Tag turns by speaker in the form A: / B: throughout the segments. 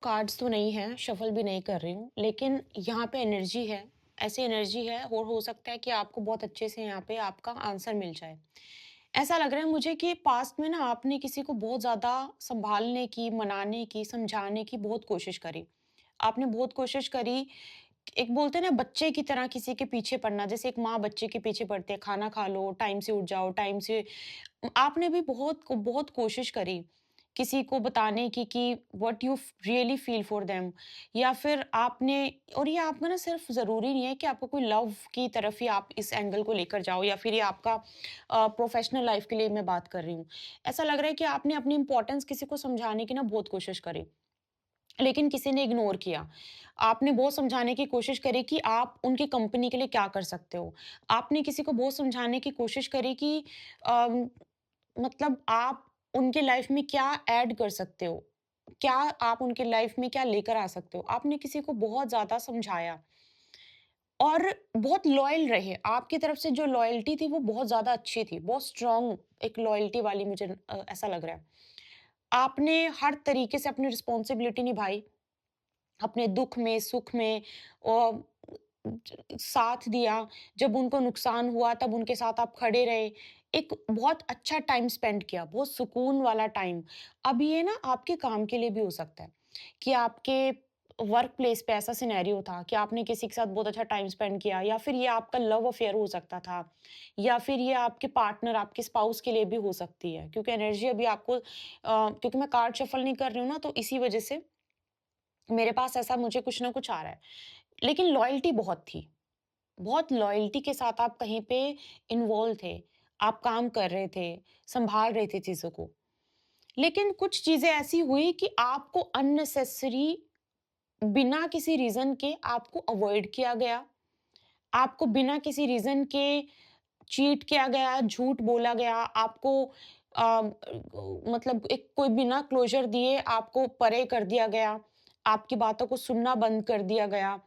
A: Cards तो नहीं हैं, शफ़ल भी नहीं कर रही हूँ, लेकिन यहाँ पे एनर्जी है, ऐसी एनर्जी है और हो सकता है कि आपको बहुत अच्छे से यहाँ पे आपका आंसर मिल जाए। ऐसा लग रहा है मुझे कि पास्ट में ना आपने किसी को बहुत ज़्यादा सँभालने की, मनाने की, समझाने की बहुत कोशिश करी। आपने बहुत कोशिश करी, एक बोलते हैं ना बच्चे की तरह किसी के पीछे पड़ना, जैसे एक माँ बच्चे के पीछे पड़ती है, खाना खा लो, टाइम से उठ जाओ, टाइम से आपने भी बहुत कोशिश करी किसी को बताने की कि what you really feel for them, या फिर आपने, और ये आपका ना सिर्फ ज़रूरी नहीं है कि आपको कोई लव की तरफ ही आप इस एंगल को लेकर जाओ, या फिर ये आपका प्रोफेशनल लाइफ के लिए मैं बात कर रही हूँ। ऐसा लग रहा है कि आपने अपनी इंपॉर्टेंस किसी को समझाने की ना बहुत कोशिश करी, लेकिन किसी ने इग्नोर किया। आपने बहुत समझाने की कोशिश करी कि आप उनकी कंपनी के लिए क्या कर सकते हो। आपने किसी को बहुत समझाने की कोशिश करी कि अम, मतलब आप उनके लाइफ में क्या ऐड कर सकते हो? क्या आप उनके लाइफ में क्या लेकर आ सकते हो? आपने किसी को बहुत ज़्यादा समझाया और बहुत लॉयल रहे। आपकी तरफ से जो लॉयल्टी थी वो बहुत ज़्यादा अच्छी थी, बहुत स्ट्रॉन्ग एक लॉयल्टी वाली मुझे ऐसा लग रहा है। आपने हर तरीके से अपनी रिस्पॉन्सिबिलिटी निभाई। अपने दुख में, सुख में और साथ दिया, जब उनको नुकसान हुआ तब उनके साथ आप खड़े रहे। एक बहुत अच्छा टाइम स्पेंड किया, बहुत सुकून वाला टाइम। अब ये ना आपके काम के लिए भी हो सकता है कि आपके वर्क प्लेस पे ऐसा सिनेरियो था कि आपने किसी के साथ बहुत अच्छा टाइम स्पेंड किया, या फिर ये आपका लव अफेयर हो सकता था, या फिर ये आपके पार्टनर, आपके स्पाउस के लिए भी हो सकती है। क्योंकि एनर्जी अभी आपको क्योंकि मैं कार्ड शफल नहीं कर रही हूँ ना, तो इसी वजह से मेरे पास ऐसा मुझे कुछ ना कुछ आ रहा है। लेकिन लॉयल्टी बहुत थी। बहुत लॉयल्टी के साथ आप कहीं पे इन्वॉल्व थे। आप काम कर रहे थे, सँभाल रहे थे चीज़ों को। लेकिन कुछ चीज़ें ऐसी हुई कि आपको अननेसेसरी बिना किसी रीज़न के आपको अवॉइड किया गया। आपको बिना किसी रीज़न के चीट किया गया, झूठ बोला गया, आपको मतलब एक कोई बिना क्लोज़र दिए आपको परे कर दिया गया, आपकी बातों को सुनना बंद कर दिया गया।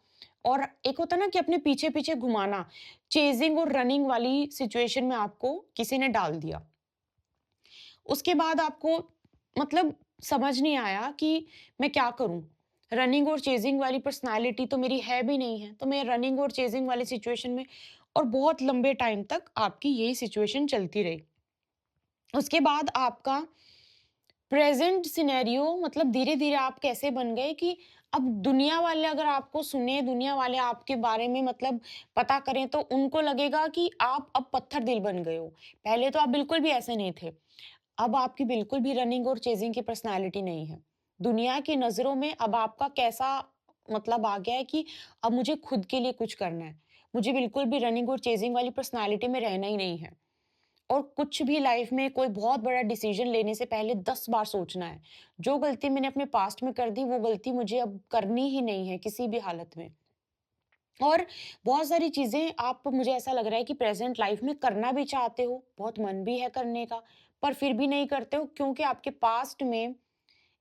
A: और एक होता है ना कि अपने पीछे-पीछे घुमाना, चेज़िंग और रनिंग वाली सिचुएशन में आपको किसी ने डाल दिया। उसके बाद आपको मतलब समझ नहीं आया कि मैं क्या करूँ? रनिंग और चेज़िंग वाली पर्सनैलिटी तो मेरी है भी नहीं है, तो मैं रनिंग और चेज़िंग वाली सिचुएशन में, और बहुत लंबे टाइम तक आपकी यही सिचुएशन चलती रही। उसके बाद आपका प्रेज़ेंट सिनेरियो मतलब धीरे-धीरे आप कैसे बन गए कि अब दुनिया वाले अगर आपको सुने, दुनिया वाले आपके बारे में मतलब पता करें, तो उनको लगेगा कि आप अब पत्थर दिल बन गए हो। पहले तो आप बिल्कुल भी ऐसे नहीं थे। अब आपकी बिल्कुल भी रनिंग और चेज़िंग की पर्सनैलिटी नहीं है। दुनिया की नज़रों में अब आपका कैसा मतलब आ गया है कि अब मुझे खुद के लिए कुछ करना है। मुझे बिल्कुल भी रनिंग और चेज़िंग वाली पर्सनैलिटी में रहना ही नहीं है। और कुछ भी लाइफ़ में कोई बहुत बड़ा डिसीज़न लेने से पहले 10 बार सोचना है। जो गलती मैंने अपने पास्ट में कर दी, वो गलती मुझे अब करनी ही नहीं है किसी भी हालत में। और बहुत सारी चीज़ें आप मुझे ऐसा लग रहा है कि प्रेज़ेंट लाइफ़ में करना भी चाहते हो, बहुत मन भी है करने का, पर फिर भी नहीं करते हो क्योंकि आपके पास्ट में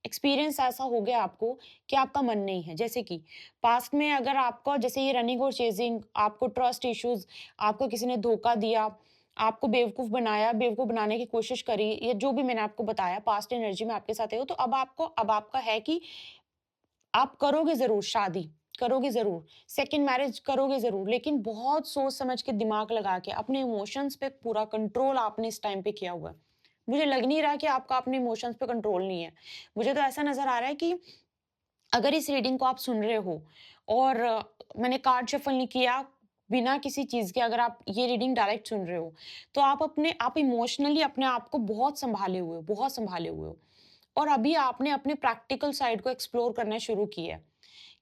A: एक्सपीरियंस ऐसा हो गया आपको कि आपका मन नहीं है। जैसे कि पास्ट में अगर आपका जैसे ये रनिंग और चेज़िंग, आपको ट्रस्ट इश्यूज़, आपको किसी ने धोखा दिया, आपको बेवकूफ़ बनाया, बेवकूफ़ बनाने की कोशिश करी, ये जो भी मैंने आपको बताया पास्ट एनर्जी में आपके साथ है, वो तो अब आपका है कि आप करोगे ज़रूर शादी, करोगे ज़रूर, सेकंड मैरिज करोगे ज़रूर, लेकिन बहुत सोच समझ के दिमाग लगा के अपने इमोशंस पे पूरा कंट्रोल आपने इस टाइम पे किया हुआ है। मुझे लग नहीं रहा कि आपका अपने इमोशंस पे कंट्रोल नहीं है। मुझे तो ऐसा नज़र आ रहा है कि अगर इस रीडिंग को आप सुन रहे हो और मैंने कार्ड शफल नहीं किया, बिना किसी चीज़ के अगर आप ये रीडिंग डायरेक्ट सुन रहे हो, तो आप इमोशनली अपने आप को बहुत सँभाले हुए हो, बहुत सँभाले हुए हो। और अभी आपने अपने प्रैक्टिकल साइड को एक्सप्लोर करना शुरू किया है,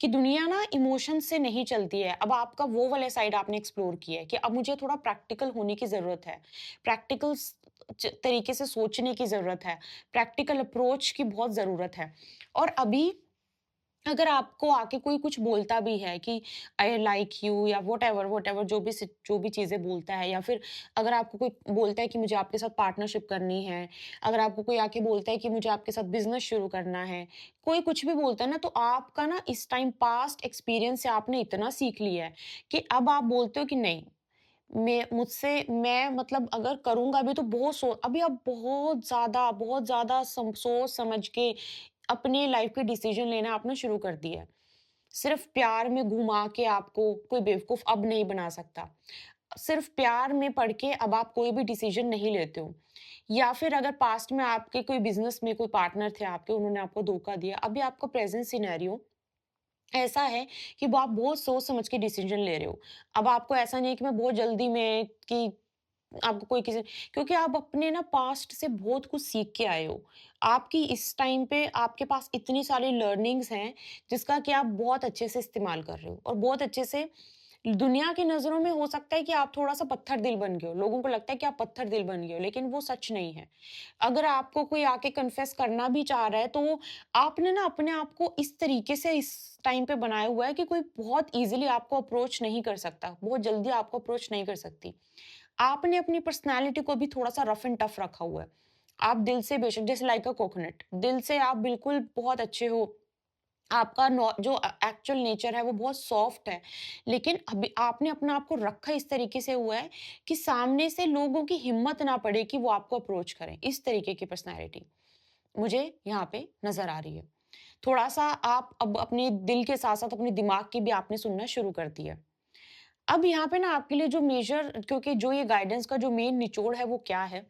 A: कि दुनिया ना इमोशन से नहीं चलती है। अब आपका वो वाला साइड आपने एक्सप्लोर किया है कि अब मुझे थोड़ा प्रैक्टिकल होने की ज़रूरत है। प्रैक्टिकल तरीके से सोचने की ज़रूरत है। प्रैक्टिकल अप्रोच की बहुत ज़रूरत है। और अभी अगर आपको आके कोई कुछ बोलता भी है कि आई लाइक यू या व्हाटएवर जो भी चीज़ें बोलता है, या फिर अगर आपको कोई बोलता है कि मुझे आपके साथ पार्टनरशिप करनी है, अगर आपको कोई आके बोलता है कि मुझे आपके साथ बिज़नेस शुरू करना है, कोई कुछ भी बोलता है ना, तो आपका ना इस टाइम पास्ट एक्सपीरियंस से आपने इतना सीख लिया है कि अब आप बोलते हो कि नहीं, मैं मतलब अगर करूँगा भी तो अभी आप बहुत ज़्यादा सोच समझ के अपने लाइफ के डिसीजन लेना आपने शुरू कर दिया है। सिर्फ प्यार में घुमा के आपको कोई बेवकूफ़ अब नहीं बना सकता। सिर्फ प्यार में पड़ के अब आप कोई भी डिसीजन नहीं लेते हो। या फिर अगर पास्ट में आपके कोई बिज़नेस में कोई पार्टनर थे आपके, उन्होंने आपको धोखा दिया, अभी आपका प्रेज़ेंट सिनेरियो ऐसा है कि वो आप बहुत सोच समझ के डिसीजन ले रहे हो। अब आपको ऐसा नहीं है कि मैं बहुत जल्दी में कि आपको कोई किसी क्योंकि आप अपने ना पास्ट से बहुत कुछ सीख के आए हो। आपकी इस टाइम पे आपके पास इतनी सारी लर्निंग्स हैं, जिसका कि आप बहुत अच्छे से इस्तेमाल कर रहे हो और बहुत अच्छे से दुनिया की नज़रों में हो सकता है कि आप थोड़ा-सा पत्थर दिल बन गए हो। लोगों को लगता है कि आप पत्थर दिल बन गए हो, लेकिन वो सच नहीं है। अगर आपको कोई आके कन्फेस करना भी चाह रहा है, तो आपने ना अपने आप को इस तरीके से इस टाइम पे बनाया हुआ है कि कोई बहुत ईज़िली आपको अप्रोच नहीं कर सकता, बहुत जल्दी आपको अप्रोच नहीं कर सकती। आपने अपनी पर्सनैलिटी को भी थोड़ा-सा रफ एंड टफ रखा हुआ है। आप दिल से बेशक जैसे लाइक अ कोकोनट, दिल से आप बिल्कुल बहुत अच्छे हो। आपका नॉ जो एक्चुअल नेचर है वो बहुत सॉफ्ट है। लेकिन अभी आपने अपने आप को रखा इस तरीके से हुआ है कि सामने से लोगों की हिम्मत ना पड़े कि वो आपको अप्रोच करें। इस तरीके की पर्सनैलिटी मुझे यहाँ पे नज़र आ रही है। थोड़ा-सा आप अब अपने दिल के साथ-साथ अपने दिमाग की भी आपने सुनना शुरू कर दिया है। अब यहाँ पे ना आपके लिए जो मेजर क्योंकि जो ये गाइडेंस का जो मेन निचोड़ है वो क्या है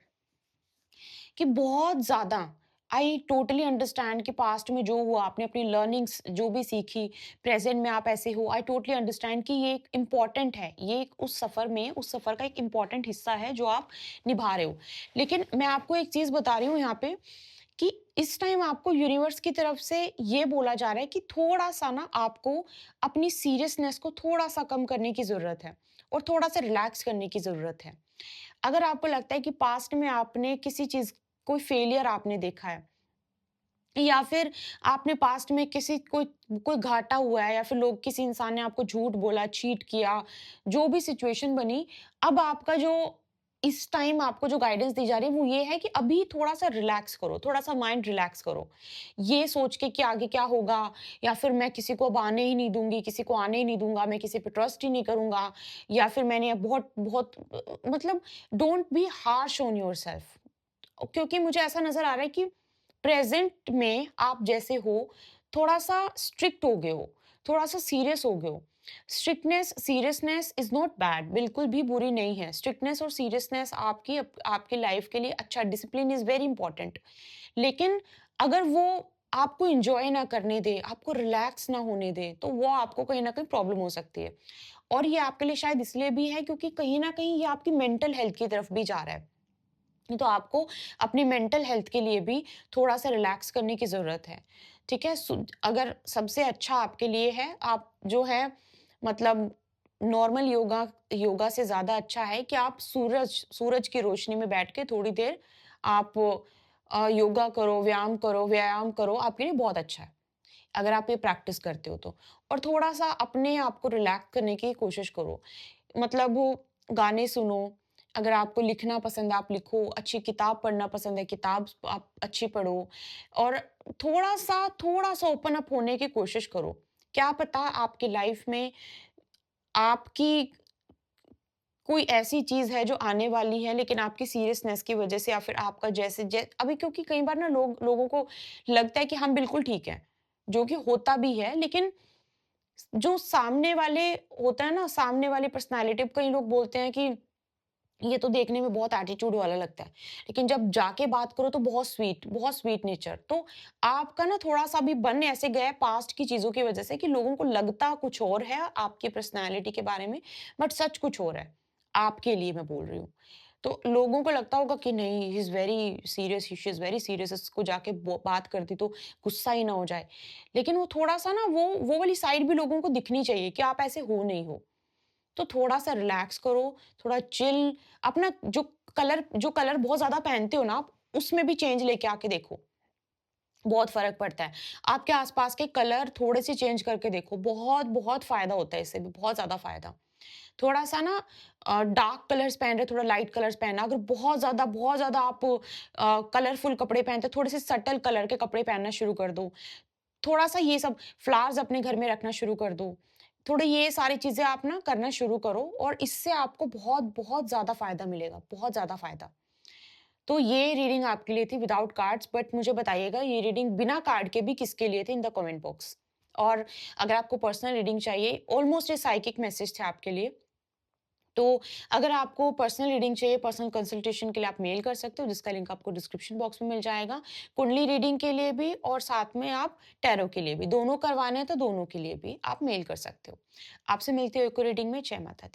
A: कि बहुत ज़्यादा आई टोटली अंडरस्टैंड कि पास्ट में जो हुआ आपने अपनी लर्निंग्स जो भी सीखी, प्रेज़ेंट में आप ऐसे हो, आई टोटली अंडरस्टैंड कि ये एक इम्पोर्टेंट है। ये एक उस सफ़र का एक इम्पोर्टेंट हिस्सा है जो आप निभा रहे हो। लेकिन मैं आपको एक चीज़ बता रही हूँ यहाँ पे कि इस टाइम आपको यूनिवर्स की तरफ से ये बोला जा रहा है कि थोड़ा-सा ना आपको अपनी सीरियसनेस को थोड़ा-सा कम करने की ज़रूरत है और थोड़ा-सा रिलैक्स करने की ज़रूरत है। अगर आपको लगता है कि पास्ट में आपने किसी चीज़ कोई फेलियर आपने देखा है या फिर आपने पास्ट में किसी कोई कोई घाटा हुआ है या फिर लोग किसी इंसान ने आपको झूठ बोला, चीट किया, जो भी सिचुएशन बनी, अब आपका जो इस टाइम आपको जो गाइडेंस दी जा रही है वो ये है कि अभी थोड़ा-सा रिलैक्स करो, थोड़ा-सा माइंड रिलैक्स करो। ये सोच के कि आगे क्या होगा या फिर मैं किसी को अब आने ही नहीं दूँगी, किसी को आने ही नहीं दूँगा, मैं किसी पे ट्रस्ट ही नहीं करूँगा या फिर मैंने अब बहुत बहुत मतलब don't be harsh on yourself. क्योंकि मुझे ऐसा नज़र आ रहा है कि प्रेज़ेंट में आप जैसे हो, थोड़ा-सा स्ट्रिक्ट हो गए हो, थोड़ा-सा सीरियस हो गए हो। Strictness, seriousness is not bad, बिल्कुल भी बुरी नहीं है। स्ट्रिक्टनेस और सीरियसनेस आपकी लाइफ़ के लिए अच्छा डिसिप्लिन इज़ वेरी इम्पोर्टेंट। लेकिन अगर वो आपको एन्जॉय ना करने दे, आपको रिलैक्स ना होने दे, तो वो आपको कहीं न कहीं प्रॉब्लम हो सकती है। और ये आपके लिए शायद इसलिए भी है क्योंकि कहीं न कहीं ये आपकी मेंटल हेल्थ की तरफ भी जा रहा है। तो आपको अपनी मेंटल हेल्थ के लिए भी थोड़ा-सा रिलैक्स करने की ज़रूरत है, ठीक है? अगर सबसे अच्छा आपके लिए है, आप जो है मतलब नॉर्मल योगा योगा से ज़्यादा अच्छा है कि आप सूरज की रोशनी में बैठ के थोड़ी देर आप योगा करो, व्यायाम करो, आपके लिए बहुत अच्छा है, अगर आप ये प्रैक्टिस करते हो तो। और थोड़ा-सा अपने आप को रिलैक्स करने की कोशिश करो। मतलब गाने सुनो, अगर आपको लिखना पसंद है आप लिखो, अच्छी किताब पढ़ना पसंद है, किताब आप अच्छी पढ़ो और थोड़ा-सा ओपन अप होने की कोशिश करो। क्या पता आपकी लाइफ में आपकी कोई ऐसी चीज़ है जो आने वाली है लेकिन आपकी सीरियसनेस की वज़ह से या फिर आपका जैसे अभी क्योंकि कई बार ना लोगों को लगता है कि हम बिल्कुल ठीक हैं, जो कि होता भी है लेकिन जो सामने वाले होता है ना, सामने वाली पर्सनैलिटी कई लोग बोलते हैं कि ये तो देखने में बहुत एटीट्यूड वाला लगता है। लेकिन जब जाके बात करो तो बहुत स्वीट नेचर। तो आपका ना थोड़ा-सा भी बन ऐसे गया है पास्ट की चीज़ों की वज़ह से कि लोगों को लगता कुछ और है आपकी पर्सनैलिटी के बारे में, बट सच कुछ और है। आपके लिए मैं बोल रही हूँ। तो लोगों को लगता होगा कि नहीं he is very serious, she is very serious, इसको जाके बो बात कर दी तो गुस्सा ही ना हो जाए। लेकिन वो थोड़ा-सा ना वो वाली साइड भी लोगों को दिखनी चाहिए कि आप ऐसे हो नहीं हो। तो थोड़ा-सा रिलैक्स करो, थोड़ा चिल अपना जो कलर बहुत ज़्यादा पहनते हो ना आप, उसमें भी चेंज लेके आके देखो, बहुत फ़र्क पड़ता है। आपके आस-पास के कलर थोड़े-से चेंज करके देखो, बहुत फ़ायदा होता है इससे भी, बहुत ज़्यादा फ़ायदा। थोड़ा-सा ना डार्क कलर्स पहन रहे हो, थोड़ा लाइट कलर्स पहनना। अगर बहुत ज़्यादा आप कलरफुल कपड़े पहनते हो, थोड़े से सटल कलर के कपड़े पहनना शुरू कर दो। थोड़ा-सा ये सब फ्लावर्स अपने घर में रखना शुरू कर दो। थोड़े ये सारी चीज़ें आप ना करना शुरू करो और इससे आपको बहुत-बहुत ज़्यादा फ़ायदा मिलेगा, बहुत ज़्यादा फ़ायदा। तो ये रीडिंग आपके लिए थी विदाउट कार्ड्स, बट मुझे बताइएगा ये रीडिंग बिना कार्ड के भी किसके लिए थी इन द कमेंट बॉक्स। और अगर आपको पर्सनल रीडिंग चाहिए, ऑलमोस्ट ये साइकिक मैसेज थे आपके लिए। तो अगर आपको पर्सनल रीडिंग चाहिए, पर्सनल कंसल्टेशन के लिए आप मेल कर सकते हो, जिसका लिंक आपको डिस्क्रिप्शन बॉक्स में मिल जाएगा। कुंडली रीडिंग के लिए भी और साथ में आप टैरो के लिए भी, दोनों करवाने हैं तो दोनों के लिए भी आप मेल कर सकते हो। आपसे मिलती हूँ एक और रीडिंग में। जय माता दी।